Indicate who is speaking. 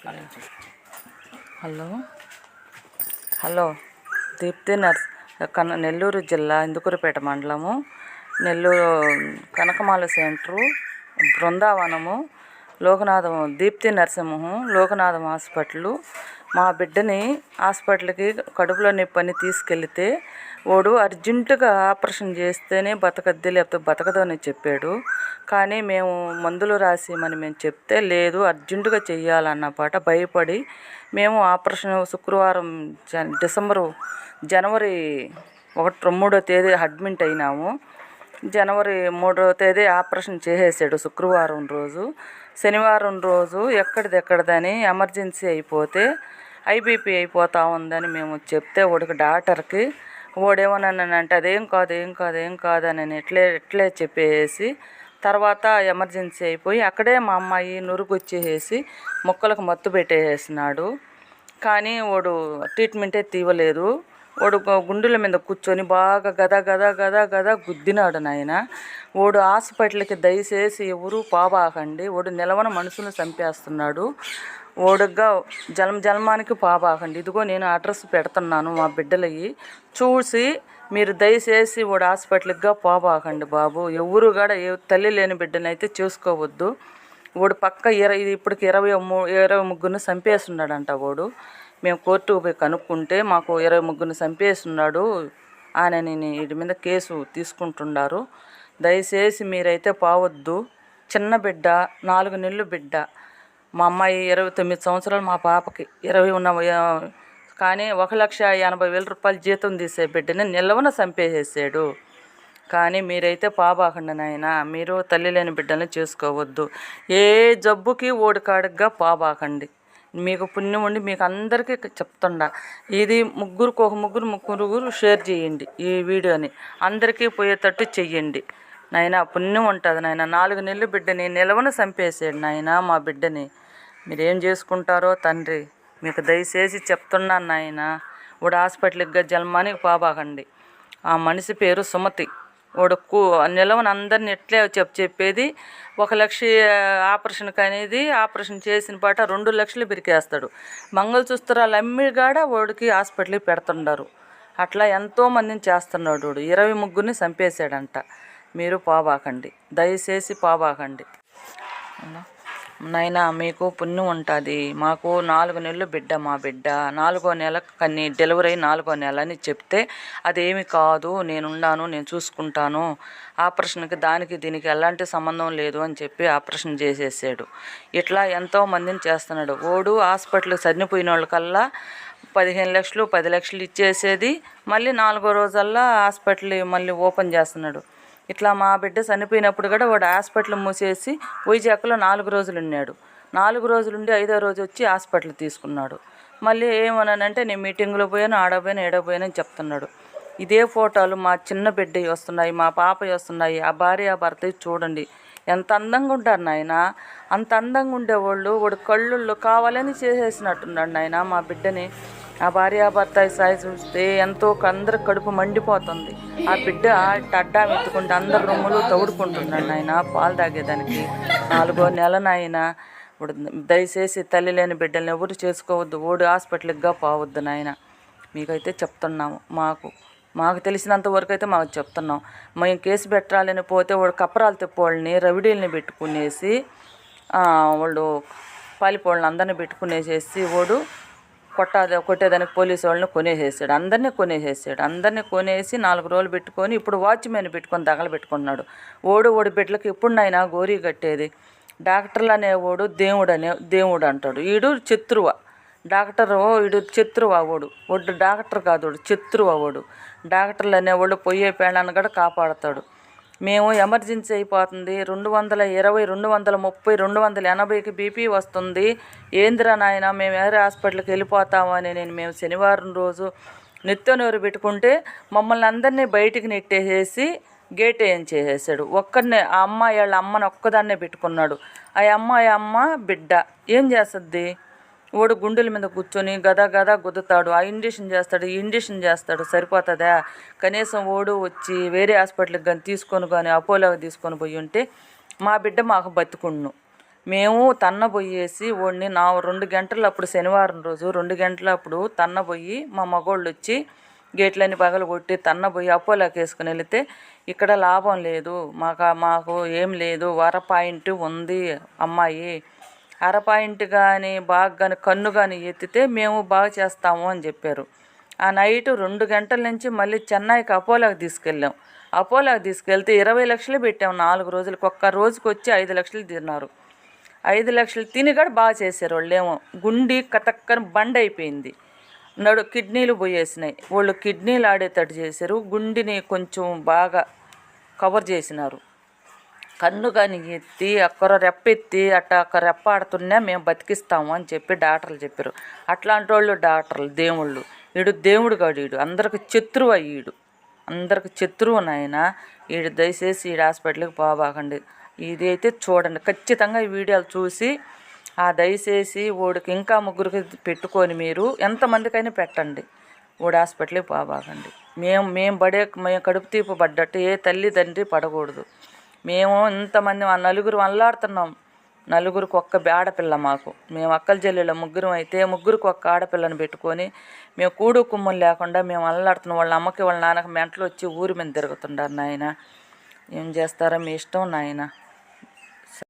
Speaker 1: Hello hello Deepti Nellore జిల్లా ఇందుకూరుపేట మండలము, Nellore Kanakamala centre, బృందావనము, Lokanatham Deepti Narasimham Lokanatham hospital. మా బిడ్డని హాస్పిటల్కి కడుపులో నొప్పని తీసుకెళ్తే వాడు అర్జెంటుగా ఆపరేషన్ చేస్తేనే బతకద్ది, లేకపోతే బతకదు అని చెప్పాడు. కానీ మేము మందులు రాసిమని మేము చెప్తే లేదు అర్జెంటుగా చెయ్యాలన్నమాట. భయపడి మేము ఆపరేషన్ శుక్రవారం జనవరి 3వ తేదీ అడ్మిట్ అయినాము. జనవరి 3వ తేదీ ఆపరేషన్ చేసేసాడు శుక్రవారం రోజు. శనివారం రోజు ఎక్కడిదెక్కడదని ఎమర్జెన్సీ అయిపోతే ఐబీపీ అయిపోతా ఉందని మేము చెప్తే వాడికి డాక్టర్కి వాడేమన్నానంటే అదేం కాదని ఎట్లే చెప్పేసి తర్వాత ఎమర్జెన్సీ అయిపోయి అక్కడే మా అమ్మాయి నురుగొచ్చేసి మొక్కలకు మత్తు పెట్టేసినాడు. కానీ వాడు ట్రీట్మెంటే తీవలేదు. వాడు గుండెల మీద కూర్చొని బాగా గద గుద్దినాడు నాయన. వాడు హాస్పిటల్కి దయచేసి ఎవరు పాబాకండి, వాడు నిలవన మనుషులను చంపేస్తున్నాడు. ఓడుగా జన్మానికి పాబాకండి. ఇదిగో నేను అడ్రస్ పెడుతున్నాను మా బిడ్డలకి, చూసి మీరు దయచేసి వాడు హాస్పిటల్గా పోబాకండి బాబు. ఎవరు కూడా తల్లి లేని బిడ్డనైతే చేసుకోవద్దు. వాడు పక్క ఇప్పటికి 23 చంపేస్తున్నాడంట వాడు. మేము కోర్టుకు పోయి కనుక్కుంటే మాకు 23 చంపేస్తున్నాడు అని వీటి మీద కేసు తీసుకుంటున్నారు. దయచేసి మీరైతే పోవద్దు. చిన్న బిడ్డ, 4 నెలలు బిడ్డ. మా అమ్మాయి 29 సంవత్సరాలు, మా పాపకి 20 ఉన్న. కానీ 1,80,000 రూపాయలు జీతం తీసే బిడ్డని నిలవన చంపేసేసాడు. కానీ మీరైతే పాబాకండి నాయన, మీరు తల్లి లేని బిడ్డల్ని చేసుకోవద్దు. ఏ జబ్బుకి ఓడికాడిగా పాబాకండి. మీకు పుణ్యం ఉండి మీకు అందరికీ చెప్తుండా. ఇది ముగ్గురు షేర్ చేయండి ఈ వీడియోని, అందరికీ పోయేటట్టు చెయ్యండి నాయన. పుణ్యం ఉంటుంది నాయన. 4 నెలలు బిడ్డని నిలవన చంపేసాడు నాయన మా బిడ్డని. మీరేం చేసుకుంటారో తండ్రి, మీకు దయచేసి చెప్తున్నాను నాయన. వాడు హాస్పిటల్కి జన్మానికి పాబాకండి. ఆ మనిషి పేరు సుమతి. వాడు నిలవని అందరిని ఎట్లే చెప్పేది 1 లక్ష ఆపరేషన్కి అనేది ఆపరేషన్ చేసిన పాట 2 లక్షలు బిరికేస్తాడు. మంగళసూత్రాలు అమ్మిగాడ వాడికి హాస్పిటల్కి పెడుతున్నారు. అట్లా ఎంతోమందిని చేస్తున్నాడు వాడు. 23 చంపేశాడంట. మీరు పాబాకండి, దయచేసి పాబాకండి నాయనా. మీకు పుణ్యం ఉంటుంది. మాకు 4 నెలలు బిడ్డ, మా బిడ్డ 4వ నెల కన్నీ డెలివరీ 4వ నెల అని చెప్తే అదేమి కాదు, నేనున్నాను, నేను చూసుకుంటాను, ఆపరేషన్కి దానికి దీనికి ఎలాంటి సంబంధం లేదు అని చెప్పి ఆపరేషన్ చేసేసాడు. ఇట్లా ఎంతోమందిని చేస్తున్నాడు. ఓడు హాస్పిటల్కి చనిపోయిన వాళ్ళకల్లా 15 లక్షలు 10 లక్షలు ఇచ్చేసేది. మళ్ళీ 4వ రోజల్లా హాస్పిటల్ మళ్ళీ ఓపెన్ చేస్తున్నాడు. ఇట్లా మా బిడ్డ చనిపోయినప్పుడు కూడా వాడు హాస్పిటల్ మూసేసి వైజాగ్లో 4 రోజులు ఉన్నాడు. 4 రోజులుండి 5వ రోజు వచ్చి హాస్పిటల్ తీసుకున్నాడు. మళ్ళీ ఏమన్నానంటే నేను మీటింగ్లో పోయాను, ఆడపోయాను, ఏడపోయానని చెప్తున్నాడు. ఇదే ఫోటోలు మా చిన్న బిడ్డ వస్తున్నాయి, మా పాప వస్తున్నాయి. ఆ భార్య భర్త చూడండి ఎంత అందంగా ఉంటారు నాయన. అంత అందంగా ఉండేవాళ్ళు వాడు కళ్ళుళ్ళు కావాలని చేసేసినట్టున్నాడు నాయన మా బిడ్డని. ఆ భార్యాభర్త సాయి చూస్తే ఎంతో అందరు కడుపు మండిపోతుంది. ఆ బిడ్డ అడ్డా ఎత్తుకుంటే అందరు రొమ్ములు తౌడుకుంటున్నాడు నాయన పాలు తాగేదానికి. 4వ నెల నాయన. ఇప్పుడు దయచేసి తల్లి లేని బిడ్డల్ని ఎవరు చేసుకోవద్దు. ఓడి హాస్పిటల్గా పోవద్దు నాయన. మీకైతే చెప్తున్నాము. మాకు తెలిసినంత వరకు అయితే మాకు చెప్తున్నాం. మేము కేసు పెట్టాలని పోతే వాడు కప్పరాలు తిప్పోళ్ళని రవిడీల్ని పెట్టుకునేసి వాళ్ళు పాలిపోళ్ళని అందరినీ పెట్టుకునేసేసి వాడు కొట్టేదానికి పోలీసు వాళ్ళని కొనేసేసాడు. అందరినీ కొనేసి 4 రోజులు పెట్టుకొని ఇప్పుడు వాచ్మెన్ పెట్టుకొని తగలబెట్టుకున్నాడు. ఓడి బిడ్డలకి ఎప్పుడునైనా గోరీ కట్టేది. డాక్టర్లు అనేవాడు దేవుడు అంటాడు. ఈడు శత్రువ. ఈడు శత్రువ. వాడు డాక్టర్ కాదు, వాడు శత్రువ. డాక్టర్లు అనేవాడు పోయే పేడాన్ని కూడా కాపాడతాడు. మేము ఎమర్జెన్సీ అయిపోతుంది, 220, 230, 280కి బీపీ వస్తుంది. ఏందిరా నాయన మేము వేరే హాస్పిటల్కి వెళ్ళిపోతామని మేము శనివారం రోజు నెత్తనూరు పెట్టుకుంటే మమ్మల్ని అందరినీ బయటికి నెట్టేసేసి గేట్ వేయించేసాడు. ఒక్కరినే ఆ అమ్మాయి వాళ్ళ అమ్మని ఒక్కదాన్నే పెట్టుకున్నాడు. ఆ అమ్మ బిడ్డ ఏం చేస్తుంది? వాడు గుండెల మీద కూర్చొని గద గుద్దుతాడు. ఆ ఇంజక్షన్ చేస్తాడు. సరిపోతుందా? కనీసం ఓడు వచ్చి వేరే హాస్పిటల్కి కానీ అపోలోకి తీసుకొని పోయి ఉంటే మా బిడ్డ మాకు బతుకుండు. మేము తన్నబొయ్యేసి వాడిని 2 గంటలు అప్పుడు శనివారం రోజు 2 గంటలప్పుడు తన్నబొయ్యి మా మగోళ్ళు వచ్చి గేట్లన్నీ పగలగొట్టి తన్నబొయ్యి అపోలోకి వేసుకుని వెళితే ఇక్కడ లాభం లేదు, మాకు ఏం లేదు, పాయింట్ ఉంది అమ్మాయి, పాయింట్ కానీ బాగా కానీ కన్ను కానీ ఎత్తితే మేము బాగా చేస్తాము అని చెప్పారు. ఆ నైటు 2 గంటల నుంచి మళ్ళీ చెన్నైకి అపోలోకి తీసుకెళ్ళాం. అపోలోకి తీసుకెళ్తే 20 లక్షలు పెట్టాం 4 రోజులకు. ఒక్క రోజుకి వచ్చి 5 లక్షలు తిన్నారు. 5 లక్షలు తిని కూడా బాగా చేశారు వాళ్ళేమో. గుండి కతక్కని బండ్ అయిపోయింది, కిడ్నీలు పోయేసినాయి. వాళ్ళు కిడ్నీలు ఆడేటట్టు చేశారు, గుండిని కొంచెం బాగా కవర్ చేసినారు. కన్ను కానీ ఎత్తి అక్కర రెప్పెత్తి ఒక్క రెప్ప ఆడుతున్నా మేము బతికిస్తాము అని చెప్పి డాక్టర్లు చెప్పారు. అట్లాంటి వాళ్ళు డాక్టర్లు దేవుళ్ళు. వీడు దేవుడు కాడు, వీడు అందరికి శత్రువు అయ్యాడు, అందరికి శత్రువు నాయన. వీడు దయచేసి ఈ హాస్పిటల్కి పోబాకండి. ఇది అయితే చూడండి ఖచ్చితంగా ఈ వీడియోలు చూసి దయచేసి వాడికి ఇంకా 3కి పెట్టుకొని మీరు ఎంతమందికైనా పెట్టండి. వాడు హాస్పిటల్కి పోబాకండి. మేము కడుపు తీపు పడ్డట్టు ఏ తల్లి తండ్రి పడకూడదు. మేము ఇంతమంది 4 అల్లాడుతున్నాం. 4కి ఒక్క ఆడపిల్ల మాకు. మేము అక్కల చెల్లెళ్ళ 3 అయితే 3కి ఒక్క ఆడపిల్లని పెట్టుకొని మేము కూడు కుమ్ములు లేకుండా మేము అల్లాడుతున్నాం. వాళ్ళ అమ్మకి వాళ్ళ నాన్నకి మెంటలు వచ్చి ఊరి మీద తిరుగుతుండారు నాయన. ఏం చేస్తారో మీ ఇష్టం నాయన.